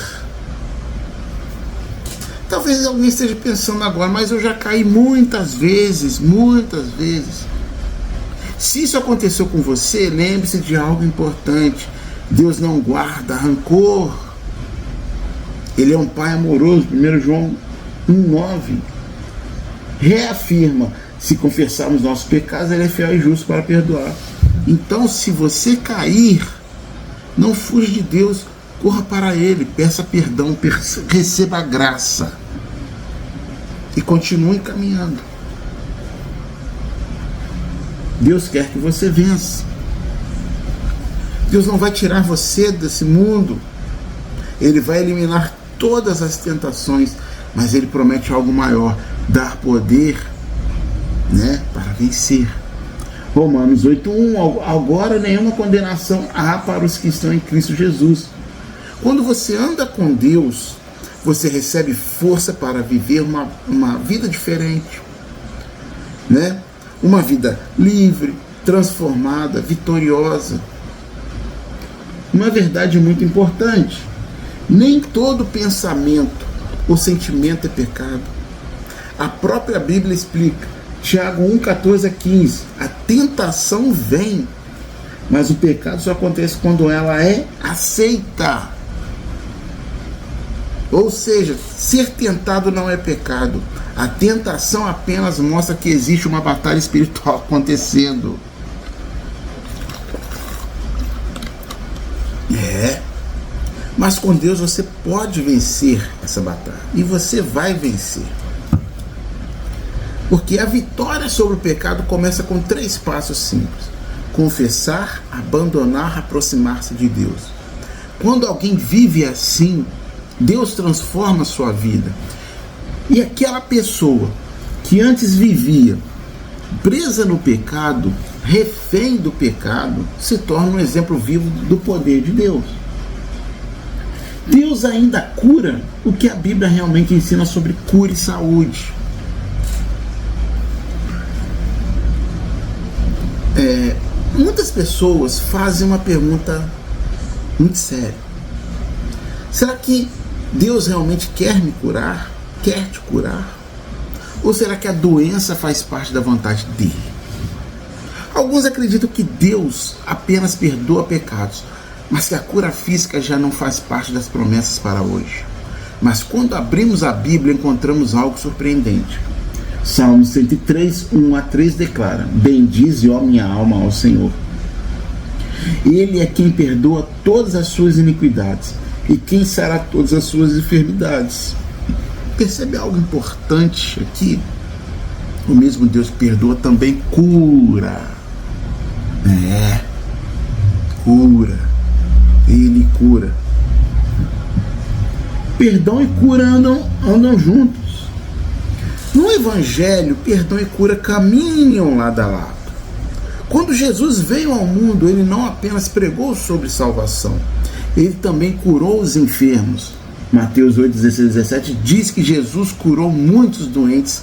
Talvez alguém esteja pensando agora, mas eu já caí muitas vezes, muitas vezes. Se isso aconteceu com você, lembre-se de algo importante. Deus não guarda rancor. Ele é um Pai amoroso, 1 João 1,9. Reafirma, se confessarmos nossos pecados, Ele é fiel e justo para perdoar. Então, se você cair, não fuja de Deus, corra para Ele, peça perdão, receba a graça e continue caminhando. Deus quer que você vença. Deus não vai tirar você desse mundo. Ele vai eliminar todas as tentações, mas Ele promete algo maior, dar poder, para vencer. Romanos 8:1, agora nenhuma condenação há para os que estão em Cristo Jesus. Quando você anda com Deus, você recebe força para viver uma vida diferente, uma vida livre, transformada, vitoriosa. Uma verdade muito importante: nem todo pensamento ou sentimento é pecado. A própria Bíblia explica, Tiago 1:14-15, a tentação vem, mas o pecado só acontece quando ela é aceita. Ou seja, ser tentado não é pecado. A tentação apenas mostra que existe uma batalha espiritual acontecendo. Mas com Deus você pode vencer essa batalha. E você vai vencer. Porque a vitória sobre o pecado começa com 3 passos simples: confessar, abandonar, aproximar-se de Deus. Quando alguém vive assim, Deus transforma a sua vida. E aquela pessoa que antes vivia presa no pecado, refém do pecado, se torna um exemplo vivo do poder de Deus. Deus ainda cura o que a Bíblia realmente ensina sobre cura e saúde. Muitas pessoas fazem uma pergunta muito séria: será que Deus realmente quer me curar? Quer te curar? Ou será que a doença faz parte da vontade dele? Alguns acreditam que Deus apenas perdoa pecados, mas que a cura física já não faz parte das promessas para hoje. Mas quando abrimos a Bíblia, encontramos algo surpreendente. Salmo 103, 1-3 declara: bendize, ó minha alma, ao Senhor. Ele é quem perdoa todas as suas iniquidades e quem sará todas as suas enfermidades. Percebe algo importante aqui? O mesmo Deus que perdoa também cura. Cura. Ele cura. Perdão e cura andam juntos. No Evangelho, perdão e cura caminham lado a lado. Quando Jesus veio ao mundo, Ele não apenas pregou sobre salvação, Ele também curou os enfermos. Mateus 8:16-17 diz que Jesus curou muitos doentes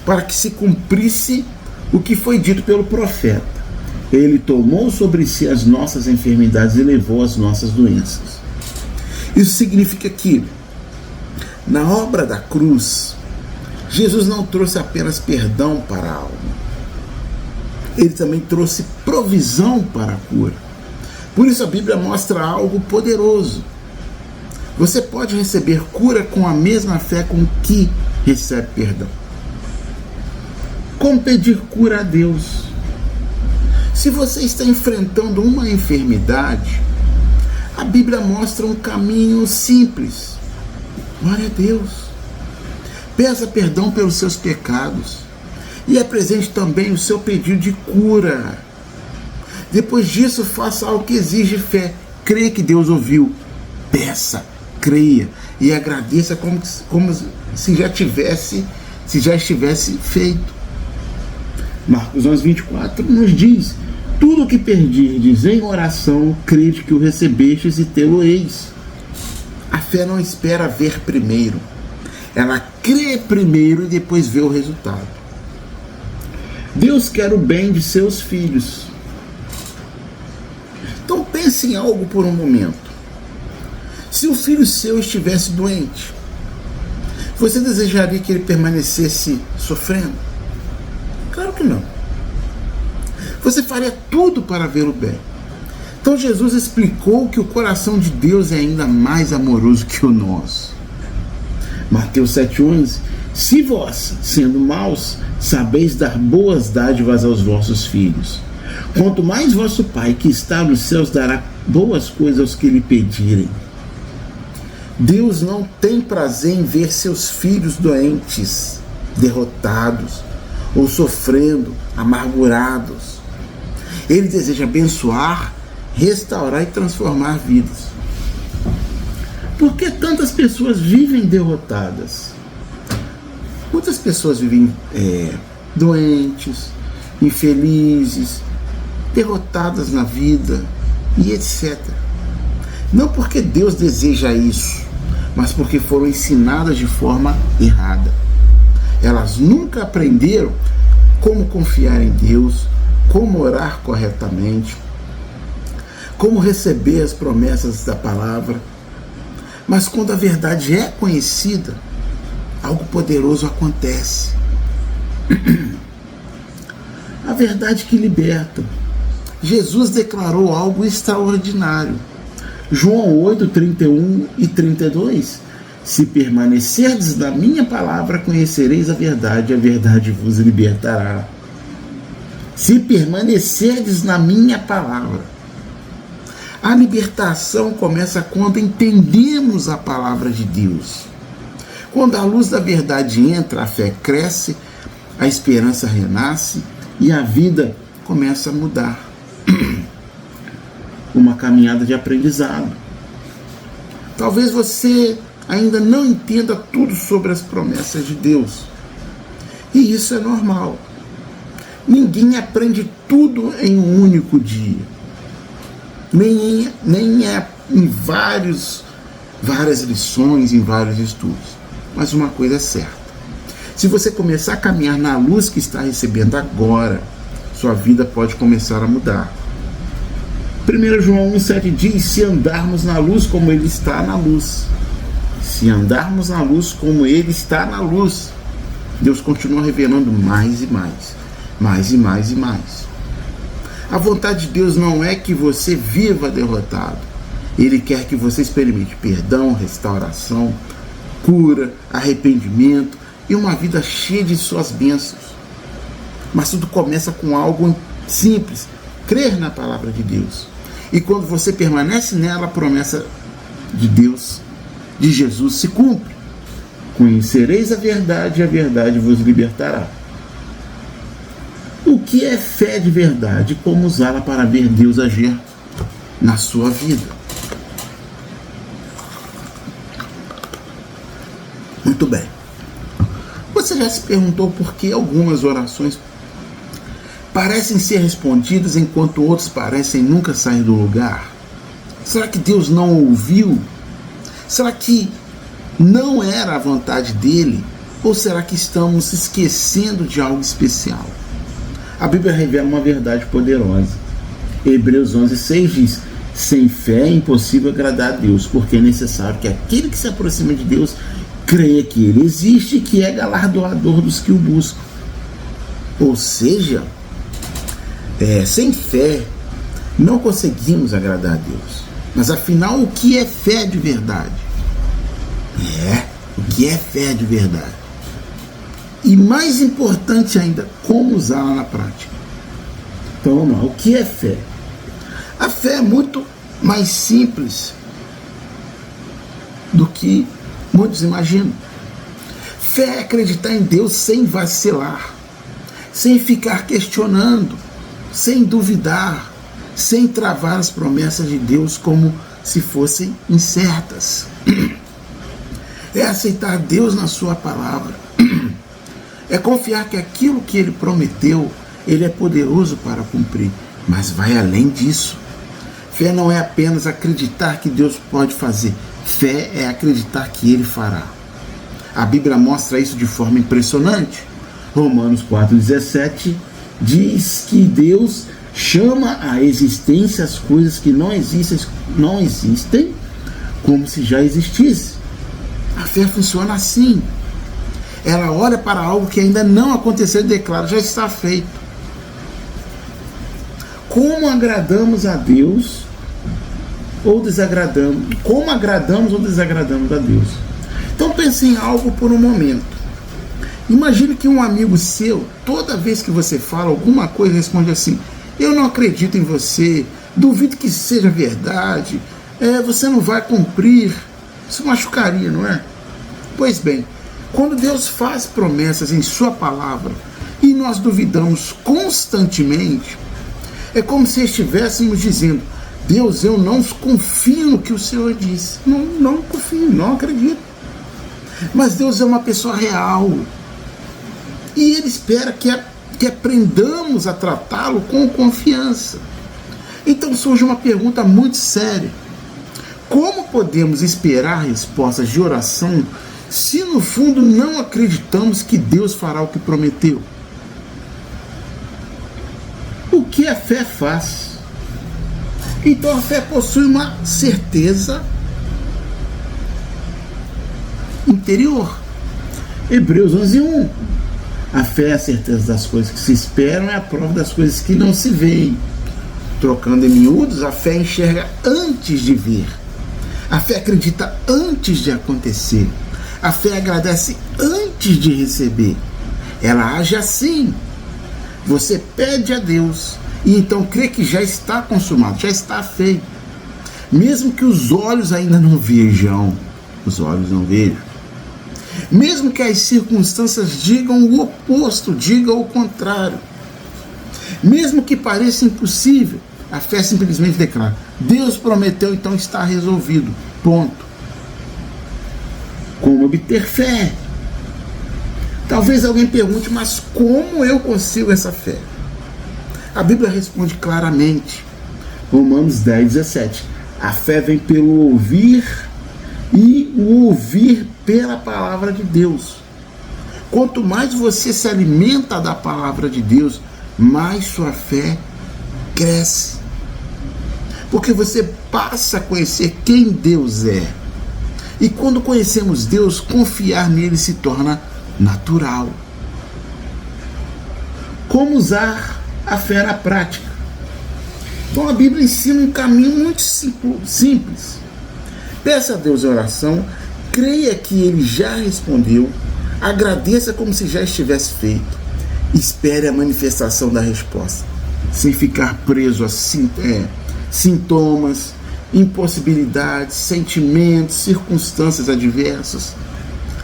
para que se cumprisse o que foi dito pelo profeta. Ele tomou sobre si as nossas enfermidades e levou as nossas doenças. Isso significa que, na obra da cruz, Jesus não trouxe apenas perdão para a alma. Ele também trouxe provisão para a cura. Por isso a Bíblia mostra algo poderoso. Você pode receber cura com a mesma fé com que recebe perdão. Como pedir cura a Deus? Se você está enfrentando uma enfermidade, a Bíblia mostra um caminho simples. Glória a Deus. Peça perdão pelos seus pecados e apresente também o seu pedido de cura. Depois disso, faça algo que exige fé. Creia que Deus ouviu. Peça, creia e agradeça como se já estivesse feito. Marcos 11:24 nos diz: tudo o que pedirdes em oração, crede que o recebestes e tê-lo-eis. A fé não espera ver primeiro. Ela crê primeiro e depois vê o resultado. Deus quer o bem de seus filhos. Então pense em algo por um momento. Se o filho seu estivesse doente, você desejaria que ele permanecesse sofrendo? Claro que não. Você faria tudo para vê-lo bem. Então Jesus explicou que o coração de Deus é ainda mais amoroso que o nosso. Mateus 7,11: se vós, sendo maus, sabeis dar boas dádivas aos vossos filhos, quanto mais vosso Pai que está nos céus dará boas coisas aos que lhe pedirem. Deus não tem prazer em ver seus filhos doentes, derrotados ou sofrendo, amargurados. Ele deseja abençoar, restaurar e transformar vidas. Por que tantas pessoas vivem derrotadas? Muitas pessoas vivem doentes, infelizes, derrotadas na vida e etc. Não porque Deus deseja isso, mas porque foram ensinadas de forma errada. Elas nunca aprenderam como confiar em Deus, como orar corretamente, como receber as promessas da palavra. Mas quando a verdade é conhecida, algo poderoso acontece. A verdade que liberta. Jesus declarou algo extraordinário. João 8, 31 e 32. Se permanecerdes na minha palavra, conhecereis a verdade vos libertará. Se permanecerdes na minha palavra. A libertação começa quando entendemos a palavra de Deus. Quando a luz da verdade entra, a fé cresce, a esperança renasce e a vida começa a mudar. Uma caminhada de aprendizado. Talvez você ainda não entenda tudo sobre as promessas de Deus. E isso é normal. Ninguém aprende tudo em um único dia. Nem em várias lições, em vários estudos. Mas uma coisa é certa. Se você começar a caminhar na luz que está recebendo agora, sua vida pode começar a mudar. 1 João 1,7 diz: se andarmos na luz como Ele está na luz. Se andarmos na luz como Ele está na luz. Deus continua revelando mais e mais. Mais e mais e mais. A vontade de Deus não é que você viva derrotado. Ele quer que você experimente perdão, restauração, cura, arrependimento e uma vida cheia de suas bênçãos. Mas tudo começa com algo simples: crer na palavra de Deus. E quando você permanece nela, a promessa de Deus, de Jesus, se cumpre. Conhecereis a verdade e a verdade vos libertará. O que é fé de verdade e como usá-la para ver Deus agir na sua vida? Muito bem. Você já se perguntou por que algumas orações parecem ser respondidas enquanto outras parecem nunca sair do lugar? Será que Deus não ouviu? Será que não era a vontade dele? Ou será que estamos esquecendo de algo especial? A Bíblia revela uma verdade poderosa. Hebreus 11:6 diz: sem fé é impossível agradar a Deus, porque é necessário que aquele que se aproxima de Deus creia que Ele existe e que é galardoador dos que o buscam. Ou seja, sem fé não conseguimos agradar a Deus. Mas afinal, o que é fé de verdade? O que é fé de verdade? E mais importante ainda, como usá-la na prática. Então vamos lá, o que é fé? A fé é muito mais simples do que muitos imaginam. Fé é acreditar em Deus sem vacilar, sem ficar questionando, sem duvidar, sem travar as promessas de Deus como se fossem incertas. É aceitar Deus na sua palavra. É confiar que aquilo que Ele prometeu, Ele é poderoso para cumprir. Mas vai além disso. Fé não é apenas acreditar que Deus pode fazer. Fé é acreditar que Ele fará. A Bíblia mostra isso de forma impressionante. Romanos 4,17 diz que Deus chama à existência as coisas que não existem como se já existissem. A fé funciona assim. Ela olha para algo que ainda não aconteceu e declara, já está feito. Como agradamos a Deus ou desagradamos? Como agradamos ou desagradamos a Deus? Então pense em algo por um momento. Imagine que um amigo seu, toda vez que você fala alguma coisa, responde assim: eu não acredito em você, duvido que isso seja verdade, você não vai cumprir. Isso machucaria, não é? Pois bem, quando Deus faz promessas em sua palavra e nós duvidamos constantemente, é como se estivéssemos dizendo: Deus, eu não confio no que o Senhor disse. Não confio, não acredito. Mas Deus é uma pessoa real. E Ele espera que aprendamos a tratá-lo com confiança. Então surge uma pergunta muito séria. Como podemos esperar respostas de oração se no fundo não acreditamos que Deus fará o que prometeu? O que a fé faz? Então a fé possui uma certeza interior. Hebreus 11:1. A fé é a certeza das coisas que se esperam, é a prova das coisas que não se veem. Trocando em miúdos, a fé enxerga antes de ver. A fé acredita antes de acontecer. A fé agradece antes de receber. Ela age assim. Você pede a Deus e então crê que já está consumado, já está feito. Mesmo que os olhos ainda não vejam. Os olhos não vejam. Mesmo que as circunstâncias digam o oposto, digam o contrário. Mesmo que pareça impossível, a fé simplesmente declara: Deus prometeu, então está resolvido. Ponto. Como obter fé? Talvez alguém pergunte: mas como eu consigo essa fé? A Bíblia responde claramente. Romanos 10:17. A fé vem pelo ouvir e o ouvir pela palavra de Deus. Quanto mais você se alimenta da palavra de Deus, mais sua fé cresce. Porque você passa a conhecer quem Deus é. E quando conhecemos Deus, confiar nele se torna natural. Como usar a fé na prática? Então a Bíblia ensina um caminho muito simples. Peça a Deus em oração, creia que Ele já respondeu, agradeça como se já estivesse feito, espere a manifestação da resposta, sem ficar preso a sintomas, impossibilidades, sentimentos, circunstâncias adversas.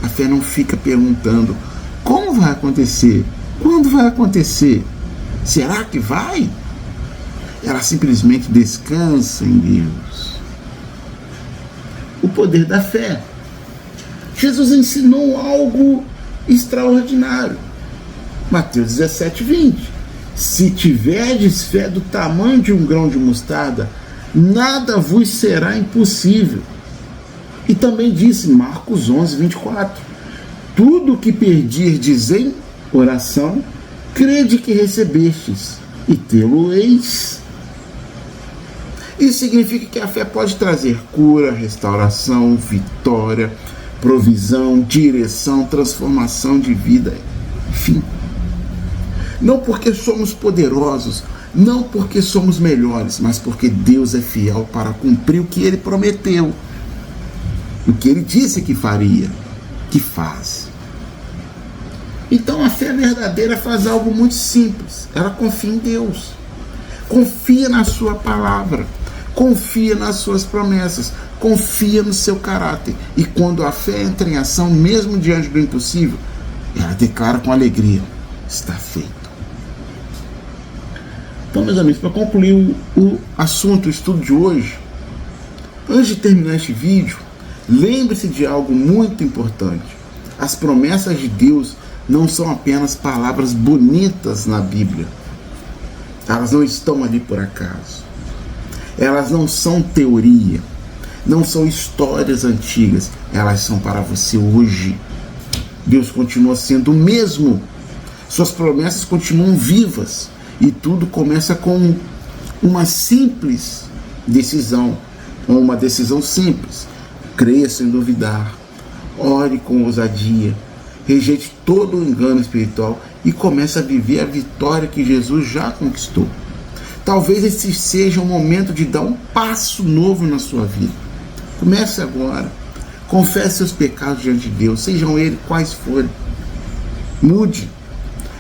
A fé não fica perguntando: como vai acontecer? Quando vai acontecer? Será que vai? Ela simplesmente descansa em Deus. O poder da fé. Jesus ensinou algo extraordinário. Mateus 17:20. Se tiverdes fé do tamanho de um grão de mostarda, nada vos será impossível. E também disse, Marcos 11:24. Tudo o que pedirdes em oração, crede que recebestes, e tê-lo-eis. Isso significa que a fé pode trazer cura, restauração, vitória, provisão, direção, transformação de vida, enfim. Não porque somos poderosos, não porque somos melhores, mas porque Deus é fiel para cumprir o que Ele prometeu, o que Ele disse que faria, que faz. Então a fé verdadeira faz algo muito simples. Ela confia em Deus, confia na sua palavra, confia nas suas promessas, confia no seu caráter. E quando a fé entra em ação, mesmo diante do impossível, ela declara com alegria: está feito. Então, meus amigos, para concluir o assunto, o estudo de hoje, antes de terminar este vídeo, lembre-se de algo muito importante. As promessas de Deus não são apenas palavras bonitas na Bíblia. Elas não estão ali por acaso. Elas não são teoria. Não são histórias antigas. Elas são para você hoje. Deus continua sendo o mesmo. Suas promessas continuam vivas. E tudo começa com uma simples decisão. Uma decisão simples. Creia sem duvidar. Ore com ousadia. Rejeite todo o engano espiritual e comece a viver a vitória que Jesus já conquistou. Talvez esse seja o momento de dar um passo novo na sua vida. Comece agora. Confesse seus pecados diante de Deus, sejam eles quais forem. Mude.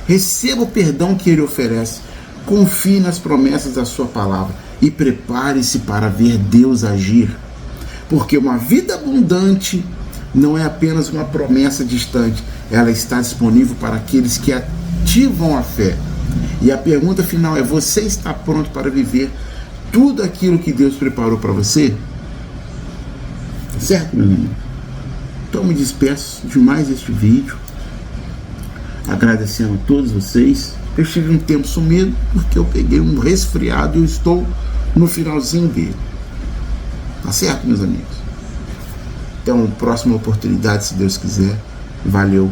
Receba o perdão que Ele oferece. Confie nas promessas da sua palavra e prepare-se para ver Deus agir. Porque uma vida abundante não é apenas uma promessa distante, ela está disponível para aqueles que ativam a fé. E a pergunta final é: você está pronto para viver tudo aquilo que Deus preparou para você? Certo, meu irmão? Então me despeço de mais este vídeo, agradecendo a todos vocês. Eu estive um tempo sumido porque eu peguei um resfriado e eu estou no finalzinho dele. Tá certo, meus amigos? Então, próxima oportunidade, se Deus quiser. Valeu.